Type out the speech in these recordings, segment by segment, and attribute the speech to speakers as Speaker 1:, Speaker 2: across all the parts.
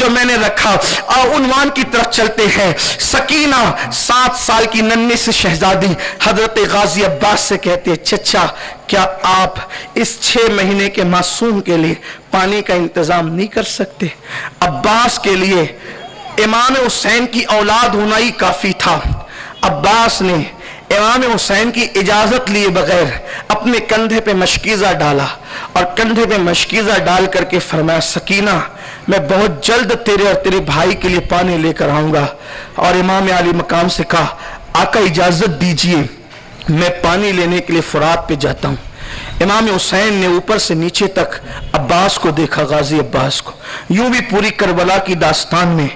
Speaker 1: जो मैंने रखा। उन्वान की तरफ चलते हैं। सकीना 7 साल की नन्ही से शहजादी हजरत गाजी अब्बास से कहते हैं, चचा क्या आप इस 6 महीने के मासूम के लिए पानी का इंतजाम नहीं कर सकते? अब्बास के लिए इमाम हुसैन की औलाद होना ही काफी था। अब्बास ने इमाम हुसैन की इजाजत लिए बगैर अपने कंधे पे मशकीज़ा डाला और कंधे पे मशकीज़ा डाल करके फरमाया, सकीना मैं बहुत जल्द तेरे और तेरे भाई के लिए पानी लेकर आऊंगा। और इमाम अली मकाम से कहा, आका इजाजत दीजिए, मैं पानी लेने के लिए फुरात पे जाता हूँ। इमाम हुसैन ने ऊपर से नीचे तक अब्बास को देखा, गाजी अब्बास को। यूं भी पूरी करबला की दास्तान में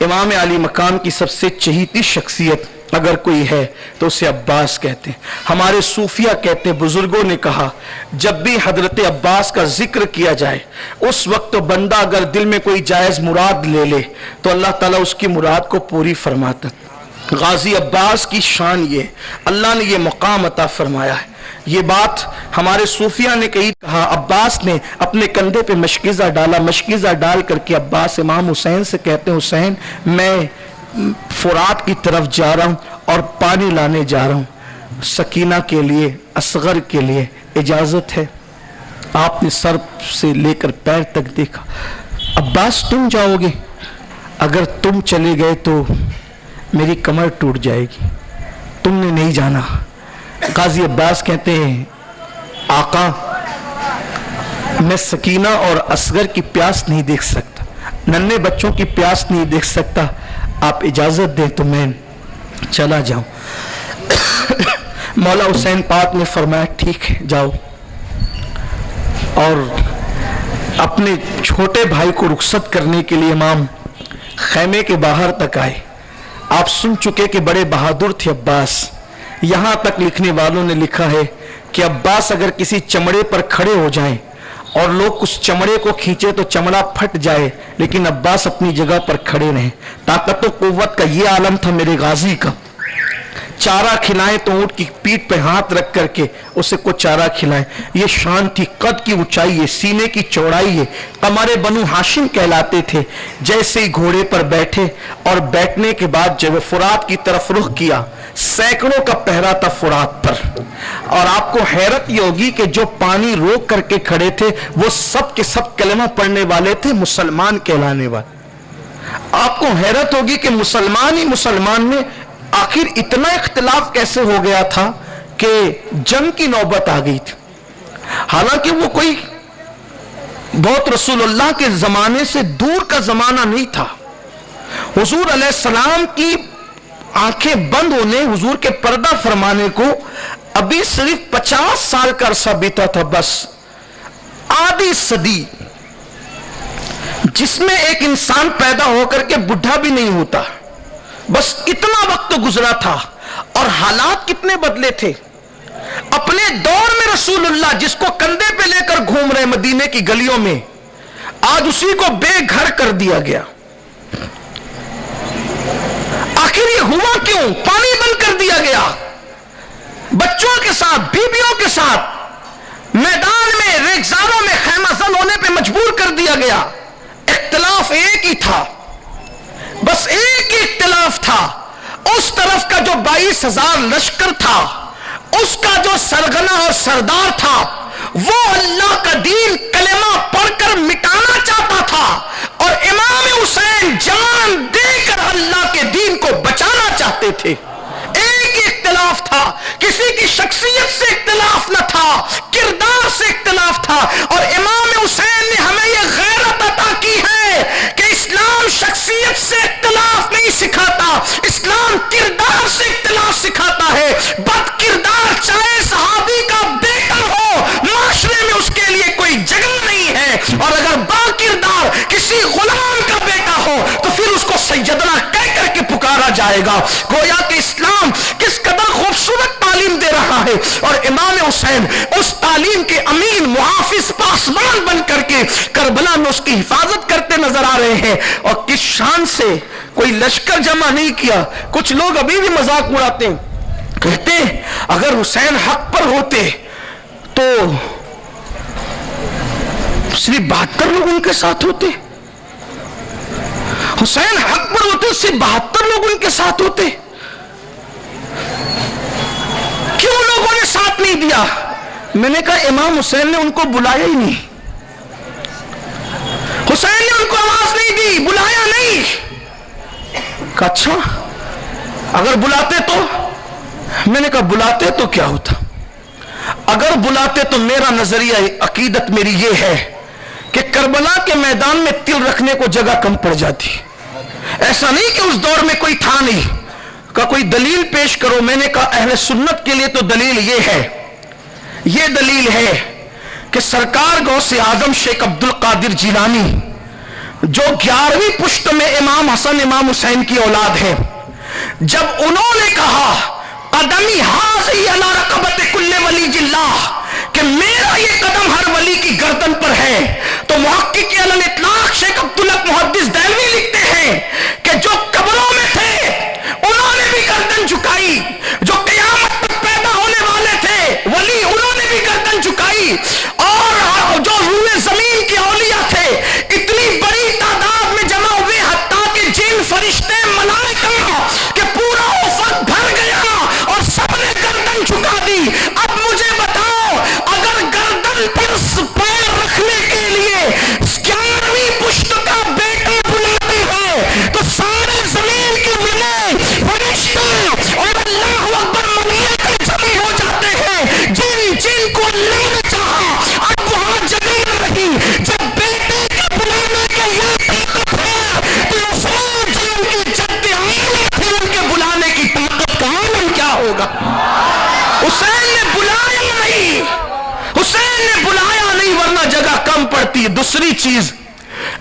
Speaker 1: इमाम अली मकाम की सबसे चहीती शख्सियत अगर कोई है तो उसे अब्बास कहते हैं। हमारे सूफिया कहते, बुजुर्गों ने कहा, जब भी हजरत अब्बास का जिक्र किया जाए उस वक्त तो बंदा अगर दिल में कोई जायज मुराद ले ले तो अल्लाह ताला उसकी मुराद को पूरी फरमाता। गाजी अब्बास की शान ये, अल्लाह ने ये मुकाम अता फरमाया है। ये बात हमारे सूफिया ने कहा, अब्बास ने अपने कंधे पे मशकीज़ा डाला, मशकीज़ा डाल करके अब्बास इमाम हुसैन से कहते हैं, हुसैन मैं फुरात की तरफ जा रहा हूं और पानी लाने जा रहा हूं, सकीना के लिए, असगर के लिए इजाजत है? आपने सर से लेकर पैर तक देखा। अब्बास तुम जाओगे? अगर तुम चले गए तो मेरी कमर टूट जाएगी, तुमने नहीं जाना। गाजी अब्बास कहते हैं, आका मैं सकीना और असगर की प्यास नहीं देख सकता, नन्हे बच्चों की प्यास नहीं देख सकता, आप इजाजत दें तो मैं चला जाऊं। मौला हुसैन पाक ने फरमाया, ठीक है जाओ। और अपने छोटे भाई को रुखसत करने के लिए इमाम खैमे के बाहर तक आए। आप सुन चुके कि बड़े बहादुर थे अब्बास। यहां तक लिखने वालों ने लिखा है कि अब्बास अगर किसी चमड़े पर खड़े हो जाएं और लोग उस चमड़े को खींचे तो चमड़ा फट जाए, लेकिन अब्बास अपनी जगह पर खड़े रहे। ताकत और कुव्वत का ये आलम था मेरे गाजी का। चारा खिलाए तो ऊंट की पीठ पे हाथ रख करके उसे को चारा खिलाए, ये शान थी। कद की ऊंचाई है, सीने की चौड़ाई है। हमारे बनु हाशिम कहलाते थे। जैसे ही घोड़े पर बैठे और बैठने के बाद जब फुरात की तरफ रुख किया, सैकड़ों का पहरा था फुरात पर। और आपको हैरत ये होगी कि जो पानी रोक करके खड़े थे वो सब के सब कलमा पढ़ने वाले थे, मुसलमान कहलाने वाले। आपको हैरत होगी कि मुसलमान ही मुसलमान में आखिर इतना इख्तिलाफ कैसे हो गया था कि जंग की नौबत आ गई थी। हालांकि वो कोई बहुत रसूलुल्लाह के जमाने से दूर का जमाना नहीं था। हुजूर अलैहिस्सलाम की आंखें बंद होने, हुजूर के पर्दा फरमाने को अभी सिर्फ 50 साल का अरसा बीता था। बस आधी सदी जिसमें एक इंसान पैदा होकर के बुढ़ा भी नहीं होता, बस इतना वक्त तो गुजरा था। और हालात कितने बदले थे। अपने दौर में रसूलुल्लाह जिसको कंधे पे लेकर घूम रहे मदीने की गलियों में, आज उसी को बेघर कर दिया गया। आखिर ये हुआ क्यों? पानी बंद कर दिया गया। बच्चों के साथ, बीबियों के साथ मैदान में, रेगिस्तानों में खैमाजन होने पे मजबूर कर दिया गया। इख्तिलाफ एक ही था, बस एक ही इख्तिलाफ था। उस तरफ का जो 22,000 लश्कर था, उसका जो सरगना और सरदार था, वो अल्लाह का दीन कलेमा पढ़कर मिटाना चाहता था। और इमाम हुसैन जान देकर अल्लाह के दीन को बचाना चाहते थे। एक ही इख्तिलाफ था, किसी की शख्सियत से इख्तिलाफ न था, किरदार से इख्तिलाफ था। और इमाम हुसैन ने हमें यह गैरत अता की है कि इस्लाम शख्सियत से इख्तिलाफ नहीं सिखाता, इस्लाम किरदार से इख्तिलाफ सिखाता है। बद किरदार चाहे सहाबी का बेटा हो, माशरे में उसके लिए कोई जगह नहीं है। और अगर बाकिरदार किसी गुलाम का बेटा हो तो फिर उसको सैयदना कह करके पुकारा जाएगा। गोया कि इस्लाम किस कदर खूबसूरत तालीम दे रहा है। और इमाम हुसैन उस तालीम के अमीन, मुहाफिज, पासबान बन करके करबला में उसकी हिफाजत करते नजर आ रहे हैं। और किस शान से कोई लश्कर जमा नहीं किया। कुछ लोग अभी भी मजाक उड़ाते हैं, कहते हैं अगर हुसैन हक पर होते तो सिर्फ 72 लोग उनके साथ होते। हुसैन हक पर होते, सिर्फ 72 लोग उनके साथ होते, क्यों लोगों ने साथ नहीं दिया? मैंने कहा इमाम हुसैन ने उनको बुलाया ही नहीं, हुसैन ने उनको आवाज नहीं दी, बुलाया नहीं। कहा अच्छा, अगर बुलाते तो? मैंने कहा बुलाते तो क्या होता? अगर बुलाते तो मेरा नजरिया अकीदत मेरी ये है कि करबला के मैदान में तिल रखने को जगह कम पड़ जाती। ऐसा नहीं कि उस दौर में कोई था नहीं। का कोई दलील पेश करो। मैंने कहा अहले सुन्नत के लिए तो दलील ये है, ये दलील है कि सरकार गौसे आजम शेख अब्दुल कादिर जिलानी जो 11वीं पुश्त में इमाम हसन इमाम हुसैन की औलाद है, जब उन्होंने कहा कदमी हाज़ी अला रक़बत कुल्ले वली जिल्लाह, कि मेरा ये कदम हर वली की गर्दन पर है, तो मुहक्किक अलल इतलाक शेख अब्दुल हक मुहद्दिस देलवी लिखते हैं कि जो कब्रों में थे उन्होंने भी गर्दन झुकाई, जो क़यामत तक पैदा होने वाले थे वली उन्होंने भी गर्दन झुकाई, और जो रूए जमीन के औलिया थे इतनी बड़ी तादाद में जमा हुए हत्ता कि जिन फरिश्ते मलाइका के पूरा उफक भर गया और सबने गर्दन झुका दी। अब मुझे बताओ, अगर गर्दन पर पैर रखने के लिए 11वीं पुश्त का बेटा बुलाते हैं तो सारे जमीन के मिले फरिश्ते और अल्लाह अकबर मलाइका जमा हो जाते हैं, जिनको अल्लाह ने चाहा। अब वहां जगह न रही, जब बेटे के बुलाने के लिए ताकत है तो हुसैन जी उनकी जद्द आला थे, उनके बुलाने की ताकत का आलम क्या होगा? हुसैन ने बुलाया नहीं, हुसैन ने बुलाया नहीं, वरना जगह कम पड़ती। दूसरी चीज,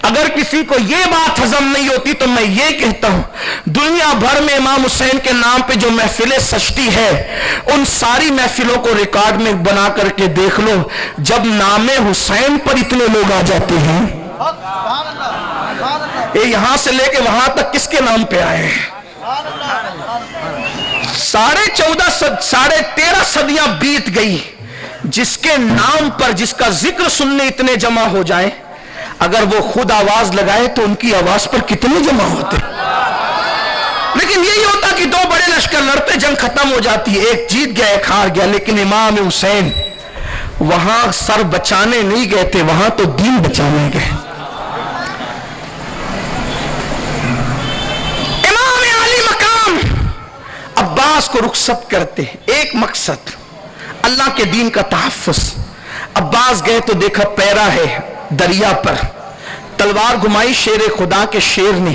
Speaker 1: अगर किसी को यह बात हजम नहीं होती तो मैं ये कहता हूं दुनिया भर में इमाम हुसैन के नाम पे जो महफिलें सजती है उन सारी महफिलों को रिकॉर्ड में बना करके देख लो, जब नामे हुसैन पर इतने लोग आ जाते हैं, ये यहां से लेके वहां तक किसके नाम पे आए हैं? 13.5 सदियां बीत गई, जिसके नाम पर जिसका जिक्र सुनने इतने जमा हो जाए, अगर वो खुद आवाज लगाए तो उनकी आवाज पर कितने जमा होते। लेकिन यही होता कि 2 बड़े लश्कर लड़ते, जंग खत्म हो जाती है, एक जीत गया एक हार गया, लेकिन इमाम हुसैन वहां सर बचाने नहीं गए थे, वहां तो दीन बचाने गए। इमाम आली मकाम अब्बास को रुखसत करते, एक मकसद अल्लाह के दीन का तहफ्फुज़। अब्बास गए तो देखा पैरा है दरिया पर, तलवार घुमाई शेर खुदा के शेर ने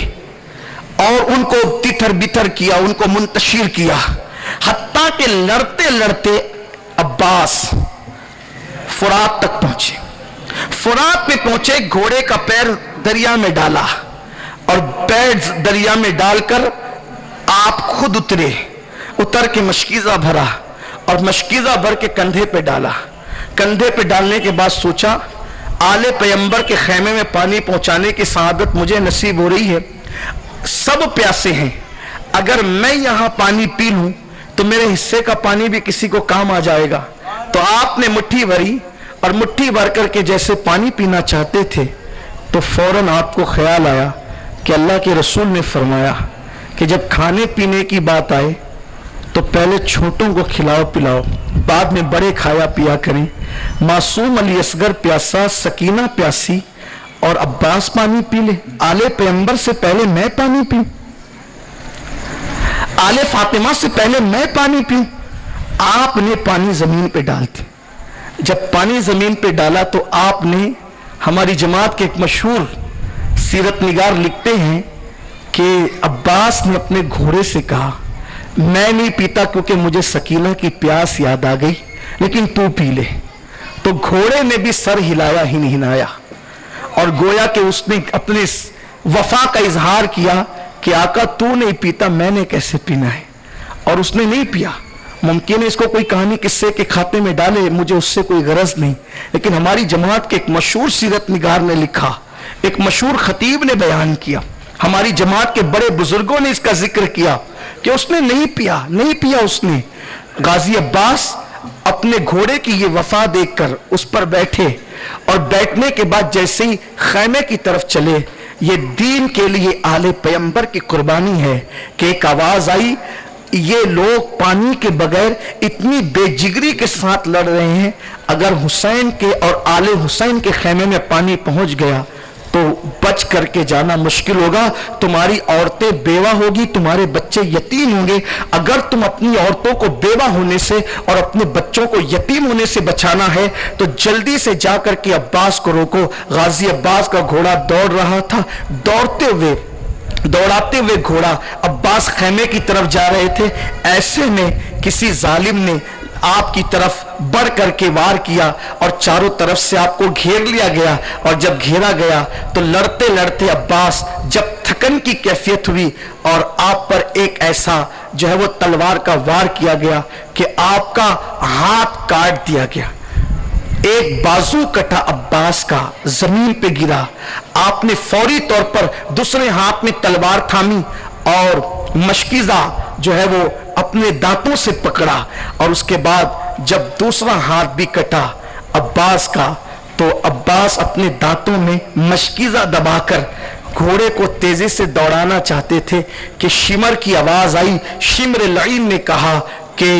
Speaker 1: और उनको तितर बितर किया, उनको मुंतशिर किया, हत्ता के लड़ते लड़ते अब्बास फुरात तक पहुंचे। फुरात में पहुंचे, घोड़े का पैर दरिया में डाला और पैर दरिया में डालकर आप खुद उतर के मशकीज़ा भरा और मशकीज़ा भर के कंधे पे डाला। कंधे पे डालने के बाद सोचा आले पैगंबर के खैमे में पानी पहुंचाने की सआदत मुझे नसीब हो रही है, सब प्यासे हैं, अगर मैं यहां पानी पी लूं तो मेरे हिस्से का पानी भी किसी को काम आ जाएगा। तो आपने मुट्ठी भरी और मुट्ठी भर करके जैसे पानी पीना चाहते थे तो फौरन आपको ख्याल आया कि अल्लाह के रसूल ने फरमाया कि जब खाने पीने की बात आए तो पहले छोटों को खिलाओ पिलाओ, बाद में बड़े खाया पिया करें। मासूम अली असगर प्यासा, सकीना प्यासी और अब्बास पानी पी ले, आले पैगंबर से पहले मैं पानी पीऊं, आले फातिमा से पहले मैं पानी पीऊं। आपने पानी जमीन पे डाल दी। जब पानी जमीन पे डाला तो आपने, हमारी जमात के एक मशहूर सीरत निगार लिखते हैं कि अब्बास ने अपने घोड़े से कहा मैं नहीं पीता क्योंकि मुझे सकीना की प्यास याद आ गई, लेकिन तू पी ले। तो घोड़े ने भी सर हिलाया ही नहीं हिलाया और गोया कि उसने अपने वफा का इजहार किया कि आका तू नहीं पीता मैंने कैसे पीना है, और उसने नहीं पिया। मुमकिन है इसको कोई कहानी किस्से के खाते में डाले, मुझे उससे कोई गरज नहीं, लेकिन हमारी जमात के एक मशहूर सीरत निगार ने लिखा, एक मशहूर खतीब ने बयान किया, हमारी जमात के बड़े बुजुर्गों ने इसका जिक्र किया कि उसने नहीं पिया उसने। गाजी अब्बास अपने घोड़े की ये वफा देखकर उस पर बैठे और बैठने के बाद जैसे ही खैमे की तरफ चले, یہ دین کے لیے آل پیغمبر کی قربانی ہے کہ ایک آواز آئی یہ لوگ پانی کے بغیر اتنی بے جگری کے ساتھ لڑ رہے ہیں، اگر حسین کے اور آل حسین کے خیمے میں پانی پہنچ گیا تو بچ کر کے جانا مشکل ہوگا، تمہاری عورتیں بیوہ ہوگی، تمہارے بچے یتیم ہوں گے، اگر تم اپنی عورتوں کو بیوہ ہونے سے اور اپنے بچوں کو یتیم ہونے سے بچانا ہے تو جلدی سے جا کر کے عباس کو روکو۔ غازی عباس کا گھوڑا دوڑ رہا تھا، دوڑاتے ہوئے گھوڑا عباس خیمے کی طرف جا رہے تھے، ایسے میں کسی ظالم نے آپ کی طرف بڑھ کر کے وار کیا اور چاروں طرف سے آپ کو گھیر لیا گیا، اور جب گھیرا گیا تو لڑتے لڑتے عباس جب تھکن کی کیفیت ہوئی اور آپ پر ایک ایسا جو ہے وہ تلوار کا وار کیا گیا کہ آپ کا ہاتھ کاٹ دیا گیا، ایک بازو کٹا عباس کا، زمین پہ گرا، آپ نے فوری طور پر دوسرے ہاتھ میں تلوار تھامی اور مشکیزہ جو ہے وہ اپنے دانتوں سے پکڑا، اور اس کے بعد جب دوسرا ہاتھ بھی کٹا عباس کا تو عباس اپنے دانتوں میں مشکیزہ دبا کر گھوڑے کو تیزی سے دوڑانا چاہتے تھے کہ شمر کی آواز آئی، شمر لعین نے کہا کہ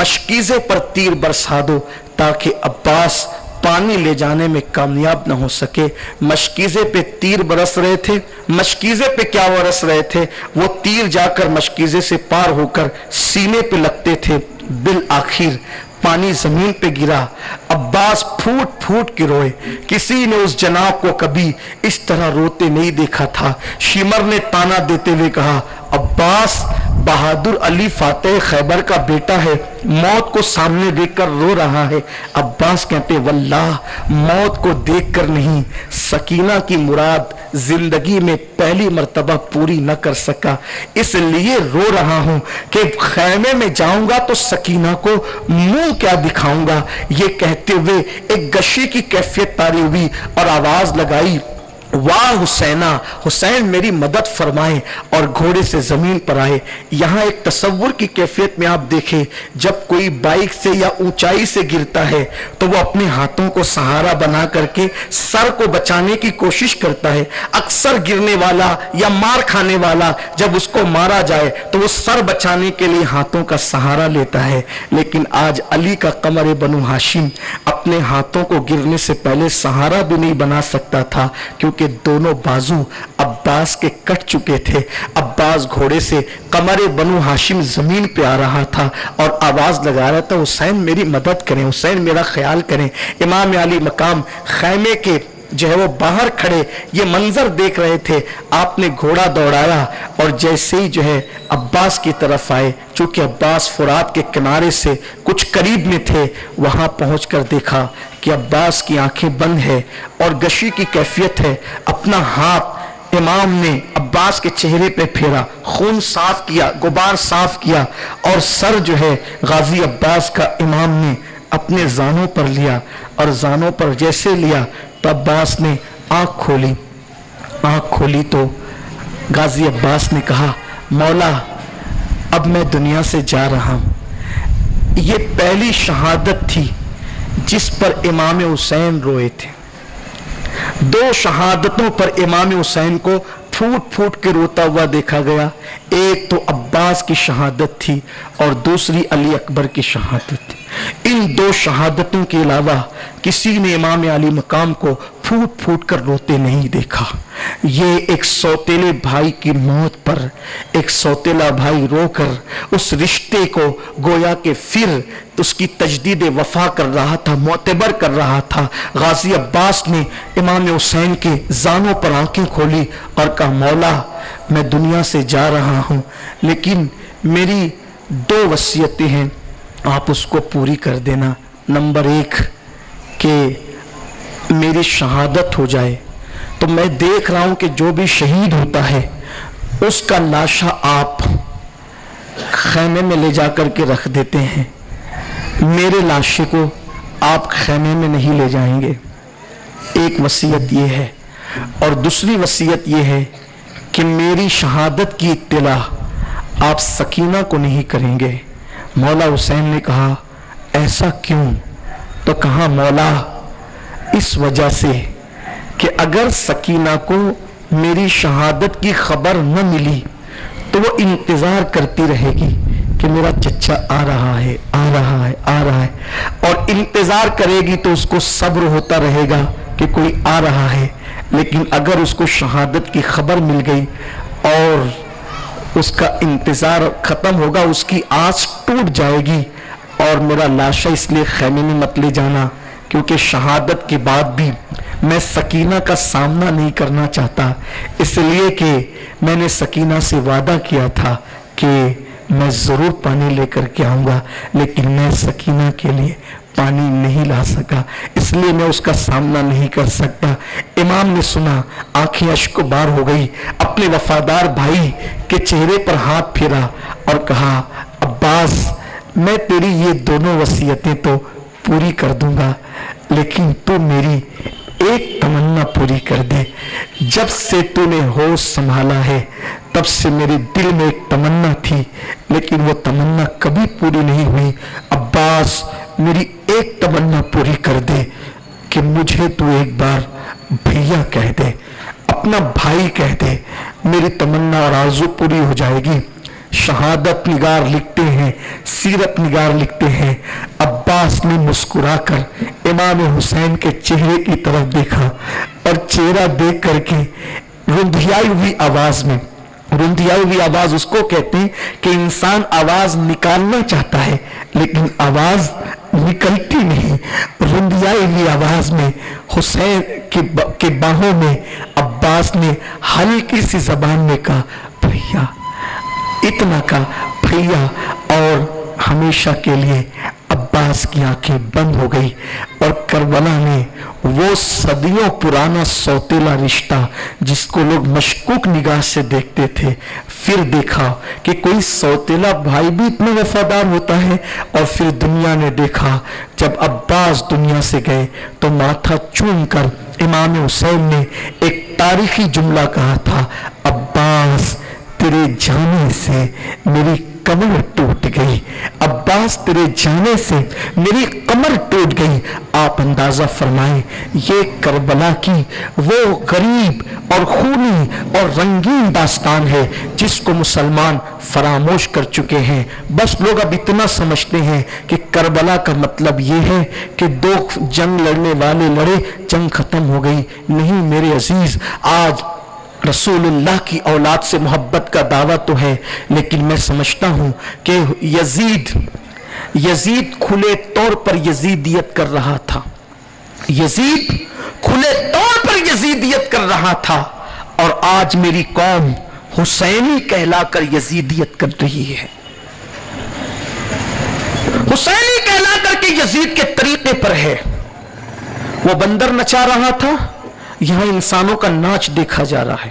Speaker 1: مشکیزے پر تیر برسا دو تاکہ عباس پانی لے جانے میں کامیاب نہ ہو سکے۔ مشکیزے پہ تیر برس رہے تھے، مشکیزے پہ کیا برس رہے تھے، وہ تیر جا کر مشکیزے سے پار ہو کر سینے پہ لگتے تھے، بالآخر پانی زمین پہ گرا، عباس پھوٹ پھوٹ کے روئے، کسی نے اس جناب کو کبھی اس طرح روتے نہیں دیکھا تھا۔ شمر نے تانا دیتے ہوئے کہا، عباس بہادر علی فاتح خیبر کا بیٹا ہے، موت کو سامنے دیکھ کر رو رہا ہے۔ عباس کہتے واللہ موت کو دیکھ کر نہیں، سکینہ کی مراد زندگی میں پہلی مرتبہ پوری نہ کر سکا، اس لیے رو رہا ہوں کہ خیمے میں جاؤں گا تو سکینہ کو منہ کیا دکھاؤں گا۔ یہ کہتے ہوئے ایک غشی کی کیفیت طاری ہوئی اور آواز لگائی، واہ حسینہ، حسین میری مدد فرمائیں، اور گھوڑے سے زمین پر آئے۔ یہاں ایک تصور کی کیفیت میں آپ دیکھیں، جب کوئی بائک سے یا اونچائی سے گرتا ہے تو وہ اپنے ہاتھوں کو سہارا بنا کر کے سر کو بچانے کی کوشش کرتا ہے۔ اکثر گرنے والا یا مار کھانے والا جب اس کو مارا جائے تو وہ سر بچانے کے لیے ہاتھوں کا سہارا لیتا ہے، لیکن آج علی کا قمر بنو ہاشم اپنے ہاتھوں کو گرنے سے پہلے سہارا بھی نہیں بنا سکتا تھا، کیونکہ دونوں بازو عباس کے کٹ چکے تھے۔ عباس گھوڑے سے قمر بنو ہاشم زمین پہ آ رہا تھا اور آواز لگا رہا تھا، حسین میری مدد کریں، حسین میرا خیال کریں۔ امام علی مقام خیمے کے جو ہے وہ باہر کھڑے یہ منظر دیکھ رہے تھے، آپ نے گھوڑا دوڑایا اور جیسے ہی جو ہے عباس کی طرف آئے، چونکہ عباس فرات کے کنارے سے کچھ قریب میں تھے، وہاں پہنچ کر دیکھا کہ عباس کی آنکھیں بند ہے اور غشی کی کیفیت ہے۔ اپنا ہاتھ امام نے عباس کے چہرے پہ پھیرا، خون صاف کیا، غبار صاف کیا، اور سر جو ہے غازی عباس کا امام نے اپنے زانوں پر لیا، اور زانوں پر جیسے لیا تو عباس نے آنکھ کھولی تو غازی عباس نے کہا، مولا اب میں دنیا سے جا رہا ہوں۔ یہ پہلی شہادت تھی جس پر امام حسین روئے تھے۔ دو شہادتوں پر امام حسین کو پھوٹ پھوٹ کے روتا ہوا دیکھا گیا، ایک تو عباس کی شہادت تھی اور دوسری علی اکبر کی شہادت تھی۔ ان دو شہادتوں کے علاوہ کسی نے امام علی مقام کو پھوٹ پھوٹ کر روتے نہیں دیکھا۔ یہ ایک سوتیلے بھائی کی موت پر ایک سوتیلا بھائی رو کر اس رشتے کو گویا کہ پھر اس کی تجدید وفا کر رہا تھا، معتبر کر رہا تھا۔ غازی عباس نے امام حسین کے زانوں پر آنکھیں کھولی اور کہا، مولا میں دنیا سے جا رہا ہوں، لیکن میری دو وصیتیں ہیں، آپ اس کو پوری کر دینا۔ نمبر 1 کہ میری شہادت ہو جائے تو میں دیکھ رہا ہوں کہ جو بھی شہید ہوتا ہے اس کا لاشا آپ خیمے میں لے جا کر کے رکھ دیتے ہیں، میرے لاشے کو آپ خیمے میں نہیں لے جائیں گے۔ ایک وصیت یہ ہے، اور دوسری وصیت یہ ہے کہ میری شہادت کی اطلاع آپ سکینہ کو نہیں کریں گے۔ مولا حسین نے کہا، ایسا کیوں؟ تو کہا، مولا اس وجہ سے کہ اگر سکینہ کو میری شہادت کی خبر نہ ملی تو وہ انتظار کرتی رہے گی کہ میرا چچا آ رہا ہے آ رہا ہے آ رہا ہے، اور انتظار کرے گی تو اس کو صبر ہوتا رہے گا کہ کوئی آ رہا ہے. لیکن اگر اس کو شہادت کی خبر مل گئی اور اس کا انتظار ختم ہوگا، اس کی آس ٹوٹ جائے گی. اور میرا لاشا اس لیے خیمے میں مت لے جانا کیونکہ شہادت کے بعد بھی میں سکینہ کا سامنا نہیں کرنا چاہتا، اس لیے کہ میں نے سکینہ سے وعدہ کیا تھا کہ میں ضرور پانی لے کر کے آؤں گا، لیکن میں سکینہ کے لیے پانی نہیں لا سکا، اس لیے میں اس کا سامنا نہیں کر سکتا. امام نے سنا، آنکھیں اشک بار ہو گئی، اپنے وفادار بھائی کے چہرے پر ہاتھ پھیرا اور کہا عباس میں تیری یہ دونوں وصیتیں تو پوری کر دوں گا، لیکن تو میری ایک تمنا پوری کر دے. جب سے تو نے ہوش سنبھالا ہے تب سے میرے دل میں ایک تمنا تھی لیکن وہ تمنا کبھی پوری نہیں ہوئی. عباس میری ایک تمنا پوری کر دے کہ مجھے تو ایک بار بھیا کہہ دے، اپنا بھائی کہہ دے، میری تمنا اور آرزو پوری ہو جائے گی. شہادت نگار لکھتے ہیں، سیرت نگار لکھتے ہیں، عباس نے مسکرا کر امام حسین کے چہرے کی طرف دیکھا اور چہرہ دیکھ کر کے رندھیائی ہوئی آواز میں، رندھیائی ہوئی آواز اس کو کہتے ہیں کہ انسان آواز نکالنا چاہتا ہے لیکن آواز نکلتی نہیں. رندھیائی ہوئی آواز میں حسین کے باہوں میں عباس نے ہلکی سی زبان میں کہا بھیا، اتنا کا بھیا، اور ہمیشہ کے لیے عباس کی آنکھیں بند ہو گئی. اور کربلا نے وہ صدیوں پرانا سوتیلا رشتہ جس کو لوگ مشکوک نگاہ سے دیکھتے تھے، پھر دیکھا کہ کوئی سوتیلا بھائی بھی اتنا وفادار ہوتا ہے. اور پھر دنیا نے دیکھا جب عباس دنیا سے گئے تو ماتھا چوم کر امام حسین نے ایک تاریخی جملہ کہا تھا، عباس تیرے جانے سے میری کمر ٹوٹ گئی، عباس تیرے جانے سے میری کمر ٹوٹ گئی. آپ اندازہ فرمائیں یہ کربلا کی وہ غریب اور خونی اور رنگین داستان ہے جس کو مسلمان فراموش کر چکے ہیں. بس لوگ اب اتنا سمجھتے ہیں کہ کربلا کا مطلب یہ ہے کہ دو جنگ لڑنے والے لڑے، جنگ ختم ہو گئی. نہیں میرے عزیز، آج رسول اللہ کی اولاد سے محبت کا دعویٰ تو ہے لیکن میں سمجھتا ہوں کہ یزید کھلے طور پر یزیدیت کر رہا تھا، یزید کھلے طور پر یزیدیت کر رہا تھا، اور آج میری قوم حسینی کہلا کر یزیدیت کر رہی ہے. حسینی کہلا کر کے یزید کے طریقے پر ہے. وہ بندر نچا رہا تھا، یہاں انسانوں کا ناچ دیکھا جا رہا ہے.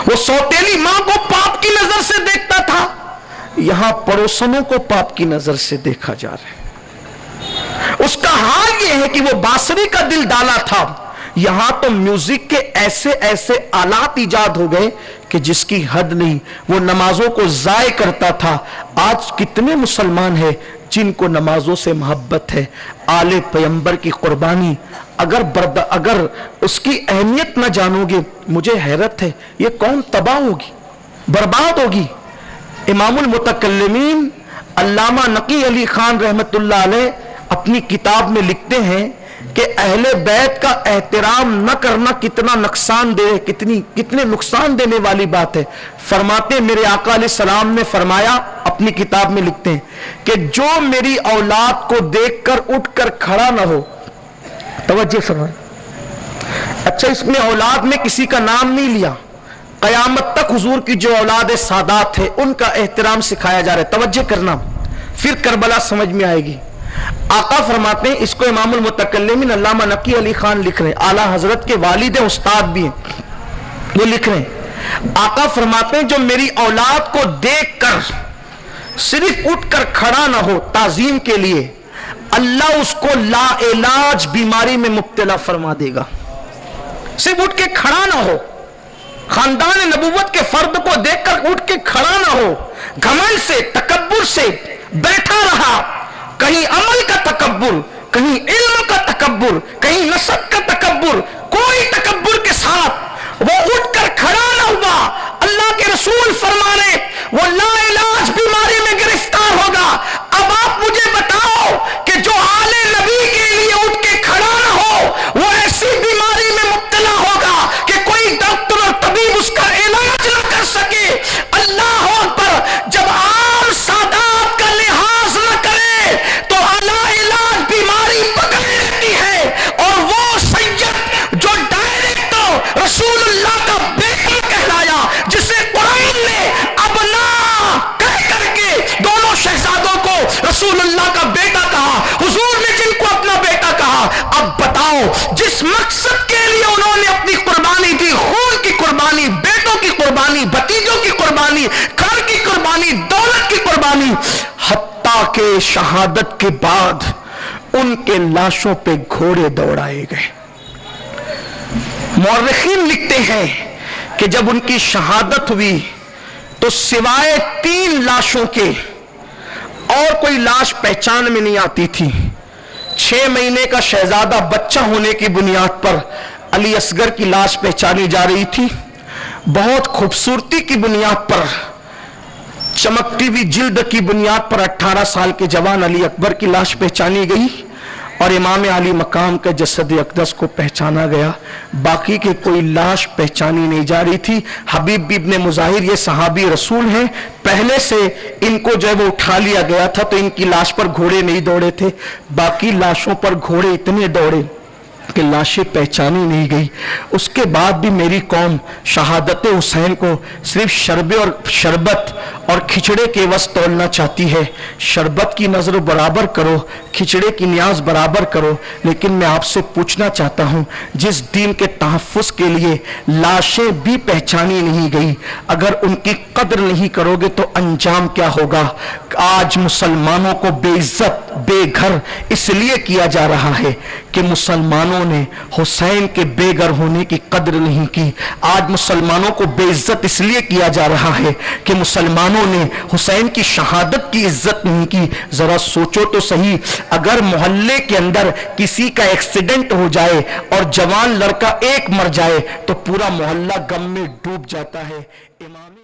Speaker 1: وہ سوتیلی ماں کو پاپ کی نظر سے دیکھتا تھا، یہاں پڑوسنوں کو پاپ کی نظر سے دیکھا جا رہا ہے. اس کا حال یہ ہے کہ وہ بانسری کا دل ڈالا تھا، یہاں تو میوزک کے ایسے ایسے آلات ایجاد ہو گئے کہ جس کی حد نہیں. وہ نمازوں کو ضائع کرتا تھا. آج کتنے مسلمان ہیں جن کو نمازوں سے محبت ہے. آل پیغمبر کی قربانی اگر اس کی اہمیت نہ جانو گے، مجھے حیرت ہے یہ قوم تباہ ہوگی، برباد ہوگی. امام المتکلمین علامہ نقی علی خان رحمت اللہ علیہ اپنی کتاب میں لکھتے ہیں کہ اہل بیت کا احترام نہ کرنا کتنا نقصان دہ، کتنے نقصان دینے والی بات ہے. فرماتے میرے آقا علیہ السلام نے فرمایا، اپنی کتاب میں لکھتے ہیں کہ جو میری اولاد کو دیکھ کر اٹھ کر کھڑا نہ ہو. توجہ فرمائیں. اچھا اس میں اولاد میں کسی کا نام نہیں لیا، قیامت تک حضور کی جو اولاد سادات ہے ان کا احترام سکھایا جا رہا ہے. توجہ کرنا، پھر کربلا سمجھ میں آئے گی. آقا فرماتے ہیں، اس کو امام المتکلمین علامہ نقی علی خان لکھ رہے ہیں، اعلیٰ حضرت کے والد ہیں، استاد بھی ہیں، وہ لکھ رہے ہیں. آقا فرماتے ہیں جو میری اولاد کو دیکھ کر صرف اٹھ کر کھڑا نہ ہو تعظیم کے لیے، اللہ اس کو لا علاج بیماری میں مبتلا فرما دے گا. صرف اٹھ کے کھڑا نہ ہو، خاندان نبوت کے فرد کو دیکھ کر اٹھ کے کھڑا نہ ہو، گھمنڈ سے تکبر سے بیٹھا رہا، کہیں عمل کا تکبر، कहीं इल्म का तकब्बुर, कहीं नसब का तकब्बुर, कोई तकब्बुर के साथ वो उठकर खड़ा ना हुआ। अल्लाह के रसूल फरमाने वो लाइलाज बीमारी में गिरफ्तार होगा। अब आप मुझे बताओ कि जो आले नबी के लिए उठ के खड़ा ना हो वो ऐसी बीमारी में मुब्तला होगा कि कोई डॉक्टर और तबीब उसका इलाज ना कर सके। अल्लाह अकबर, जब आम सादात का लिहाज न करे तो लाइलाज बीमारी पकड़ लेती है। और वो सैयद जो डायरेक्ट रसूलुल्लाह का बेटा कहलाया, जिसे कुरान ने अपना कह करके दोनों शहजादों को रसूलुल्लाह का बेटा कहा, हुजूर ने जिनको अपना बेटा कहा। अब बताओ, जिस मकसद के लिए उन्होंने अपनी कुर्बानी दी, खून की कुर्बानी, बेटों की कुर्बानी, भतीजों की कुर्बानी, घर की कुर्बानी, दौलत की कुर्बानी, हत्ता के शहादत के बाद उनके लाशों पे घोड़े दौड़ाए गए। मौरखीन लिखते हैं कि जब उनकी शहादत हुई तो सिवाय 3 लाशों के और कोई लाश पहचान में नहीं आती थी। 6 महीने का शहजादा बच्चा होने की बुनियाद पर अली असगर की लाश पहचानी जा रही थी। बहुत खूबसूरती की बुनियाद पर, चमकती हुई जिल्द की बुनियाद पर 18 साल के जवान अली अकबर की लाश पहचानी गई और इमाम अली मकाम के जसद अक़दस को पहचाना गया। बाकी के कोई लाश पहचानी नहीं जा रही थी। हबीब इब्ने मुज़ाहिर ये सहाबी रसूल हैं, पहले से इनको जो है वो उठा लिया गया था तो इनकी लाश पर घोड़े नहीं दौड़े थे। बाकी लाशों पर घोड़े इतने दौड़े कि लाशें पहचानी नहीं गई। उसके बाद भी मेरी कौम शहादत हुसैन को सिर्फ शरबत और खिचड़े के वस तोलना चाहती है। शरबत की नजर बराबर करो, खिचड़े की न्याज बराबर करो। लेकिन मैं आपसे पूछना चाहता हूं, जिस दीन के तहफ़्फ़ुज़ के लिए लाशें भी पहचानी नहीं गई, अगर उनकी कद्र नहीं करोगे तो अंजाम क्या होगा। आज मुसलमानों को बेइज्जत, बेघर इसलिए किया जा रहा है कि मुसलमानों ने हुसैन के बेघर होने की कद्र नहीं की। आज मुसलमानों को बेइज्जत इसलिए किया जा रहा है कि मुसलमानों ने हुसैन की शहादत की इज्जत नहीं की। जरा सोचो तो सही, अगर मोहल्ले के अंदर किसी का एक्सीडेंट हो जाए और जवान लड़का एक मर जाए तो पूरा मोहल्ला गम में डूब जाता है। इमाम